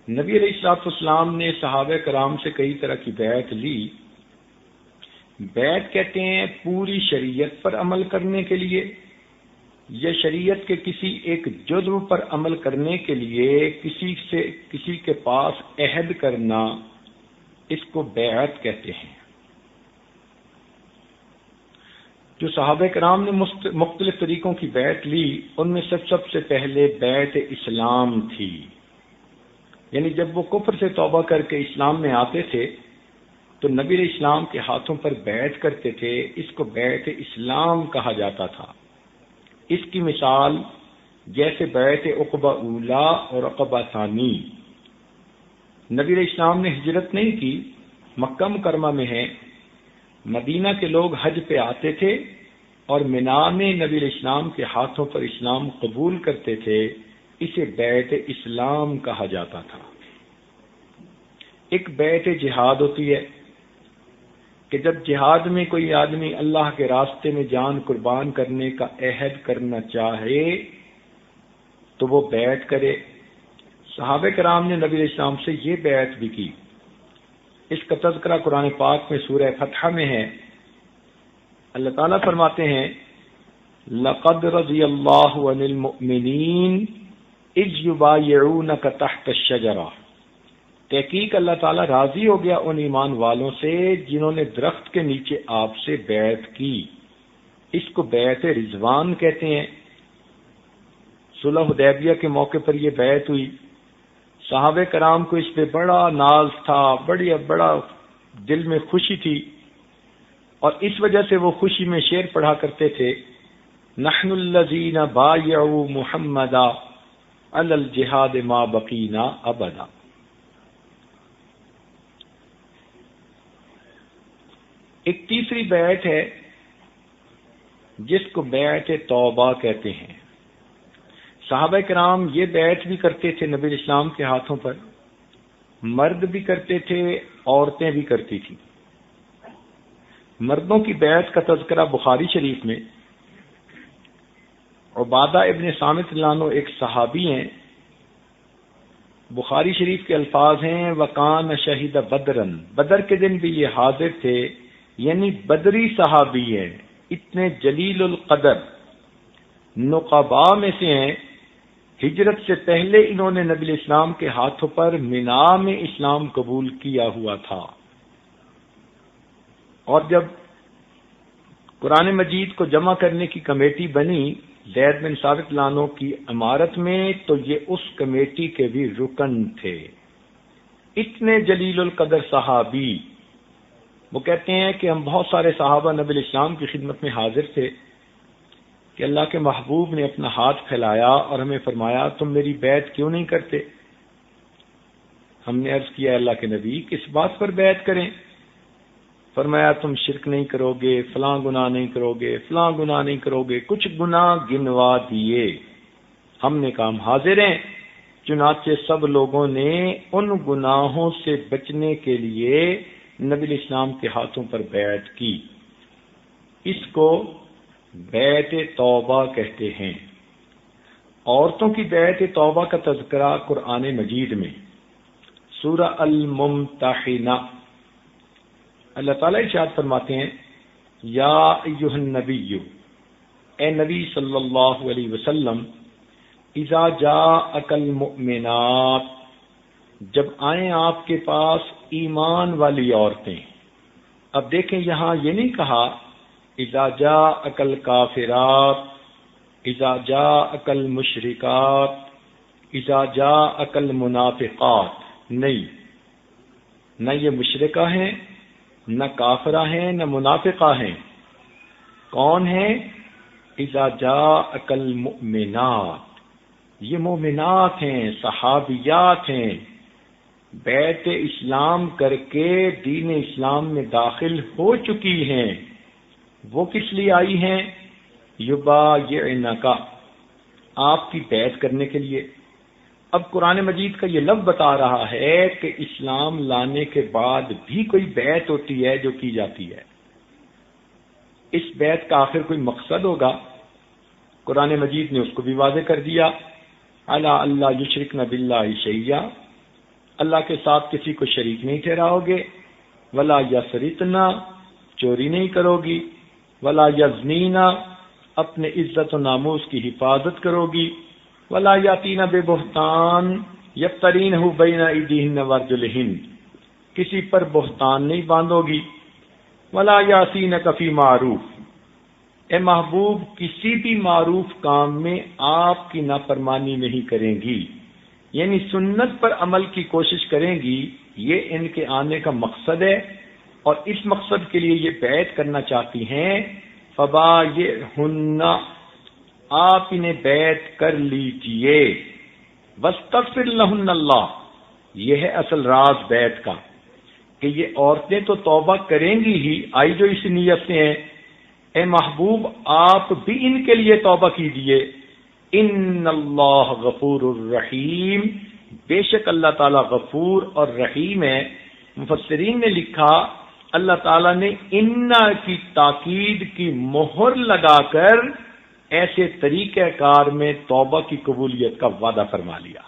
نبی علیہ الصلوۃ والسلام نے صحابہ کرام سے کئی طرح کی بیعت لی. بیعت کہتے ہیں پوری شریعت پر عمل کرنے کے لیے یا شریعت کے کسی ایک جزو پر عمل کرنے کے لیے کسی کے پاس عہد کرنا، اس کو بیعت کہتے ہیں. جو صحابہ کرام نے مختلف طریقوں کی بیعت لی، ان میں سب سے پہلے بیعت اسلام تھی. یعنی جب وہ کفر سے توبہ کر کے اسلام میں آتے تھے تو نبی علیہ السلام کے ہاتھوں پر بیعت کرتے تھے. اس کو بیعت اسلام کہا جاتا تھا. اس کی مثال جیسے بیعت عقبہ اولا اور عقبہ ثانی. نبی علیہ السلام نے ہجرت نہیں کی، مکہ مکرمہ میں ہے. مدینہ کے لوگ حج پہ آتے تھے اور مینا میں نبی علیہ السلام کے ہاتھوں پر اسلام قبول کرتے تھے. اسے بیعت اسلام کہا جاتا تھا. ایک بیعت جہاد ہوتی ہے کہ جب جہاد میں کوئی آدمی اللہ کے راستے میں جان قربان کرنے کا عہد کرنا چاہے تو وہ بیعت کرے. صحابہ کرام نے نبی علیہ السلام سے یہ بیعت بھی کی. اس کا تذکرہ قرآن پاک میں سورہ فتح میں ہے. اللہ تعالیٰ فرماتے ہیں لَقَدْ رَضِيَ اللَّهُ عَنِ الْمُؤْمِنِينَ اِذْ يُبَايِعُونَكَ تَحْتَ الشَّجَرَةِ. تحقیق اللہ تعالیٰ راضی ہو گیا ان ایمان والوں سے جنہوں نے درخت کے نیچے آپ سے بیعت کی. اس کو بیعت رضوان کہتے ہیں. صلح حدیبیہ کے موقع پر یہ بیعت ہوئی. صحابہ کرام کو اس پہ بڑا ناز تھا، بڑا دل میں خوشی تھی، اور اس وجہ سے وہ خوشی میں شعر پڑھا کرتے تھے نحن الذین بایعوا محمدا علی الجہاد ما بقینا ابدا. ایک تیسری بیعت ہے جس کو بیعت توبہ کہتے ہیں. صحابہ کرام یہ بیعت بھی کرتے تھے نبی اسلام کے ہاتھوں پر. مرد بھی کرتے تھے، عورتیں بھی کرتی تھیں. مردوں کی بیعت کا تذکرہ بخاری شریف میں عبادہ ابن صامت اللہ عنہ ایک صحابی ہیں. بخاری شریف کے الفاظ ہیں وَقَانَ شَهِدَ بَدْرًا. بدر کے دن بھی یہ حاضر تھے، یعنی بدری صحابی ہیں. اتنے جلیل القدر نقباء میں سے ہیں. ہجرت سے پہلے انہوں نے نبی اسلام کے ہاتھوں پر مینا میں اسلام قبول کیا ہوا تھا. اور جب قرآن مجید کو جمع کرنے کی کمیٹی بنی زید بن ثابت لانو کی عمارت میں، تو یہ اس کمیٹی کے بھی رکن تھے. اتنے جلیل القدر صحابی. وہ کہتے ہیں کہ ہم بہت سارے صحابہ نبی الاسلام کی خدمت میں حاضر تھے کہ اللہ کے محبوب نے اپنا ہاتھ پھیلایا اور ہمیں فرمایا تم میری بیعت کیوں نہیں کرتے؟ ہم نے عرض کیا اللہ کے نبی کس بات پر بیعت کریں؟ فرمایا تم شرک نہیں کرو گے، فلاں گناہ نہیں کرو گے، فلاں گناہ نہیں کرو گے. کچھ گناہ گنوا دیے. ہم نے کہا ہم حاضر ہیں. چنانچہ سب لوگوں نے ان گناہوں سے بچنے کے لیے نبی اسلام کے ہاتھوں پر بیعت کی. اس کو بیعت توبہ کہتے ہیں. عورتوں کی بیعت توبہ کا تذکرہ قرآن مجید میں سورہ الممتحنہ. اللہ تعالیٰ ارشاد فرماتے ہیں یا ایھا النبی، اے نبی صلی اللہ علیہ وسلم، اذا جاءک المؤمنات، جب آئیں آپ کے پاس ایمان والی عورتیں. اب دیکھیں یہاں یہ نہیں کہا اذا جاءک الکافرات، اذا جاءک المشرکات، اذا جاءک المنافقات. نہیں، نہ یہ مشرکہ ہیں، نہ کافرہ ہیں، نہ منافقہ ہیں. کون ہیں؟ اذا جاءک المؤمنات، یہ مومنات ہیں، صحابیات ہیں، بیعت اسلام کر کے دین اسلام میں داخل ہو چکی ہیں. وہ کس لیے آئی ہیں؟ یبایعنک، آپ کی بیعت کرنے کے لیے. اب قرآن مجید کا یہ لفظ بتا رہا ہے کہ اسلام لانے کے بعد بھی کوئی بیعت ہوتی ہے جو کی جاتی ہے. اس بیعت کا آخر کوئی مقصد ہوگا. قرآن مجید نے اس کو بھی واضح کر دیا، الا اللہ یشرکن باللہ شیئا، اللہ کے ساتھ کسی کو شریک نہیں ٹھہراؤ گے، ولا یسرقنا، چوری نہیں کرو گی، ولا یزنینا، اپنے عزت و ناموس کی حفاظت کرو گی، ولا یاتین ببہتان یفترینہ بین ایدیہن وارجلہن، کسی پر بہتان نہیں باندھو گی، ولا یاسینک فی معروف، اے محبوب کسی بھی معروف کام میں آپ کی نافرمانی نہیں کریں گی، یعنی سنت پر عمل کی کوشش کریں گی، یہ ان کے آنے کا مقصد ہے، اور اس مقصد کے لیے یہ بیعت کرنا چاہتی ہیں، فبایعہن، آپ انہیں بیعت کر لیجئے، واستغفر لہن اللہ، یہ ہے اصل راز بیعت کا، کہ یہ عورتیں تو توبہ کریں گی ہی، آئی جو اس نیت سے ہیں، اے محبوب آپ بھی ان کے لیے توبہ کیجیے، ان اللہ غفور الرحیم، بے شک اللہ تعالیٰ غفور اور رحیم ہے۔ مفسرین نے لکھا اللہ تعالیٰ نے انا کی تاکید کی مہر لگا کر ایسے طریقہ کار میں توبہ کی قبولیت کا وعدہ فرما لیا۔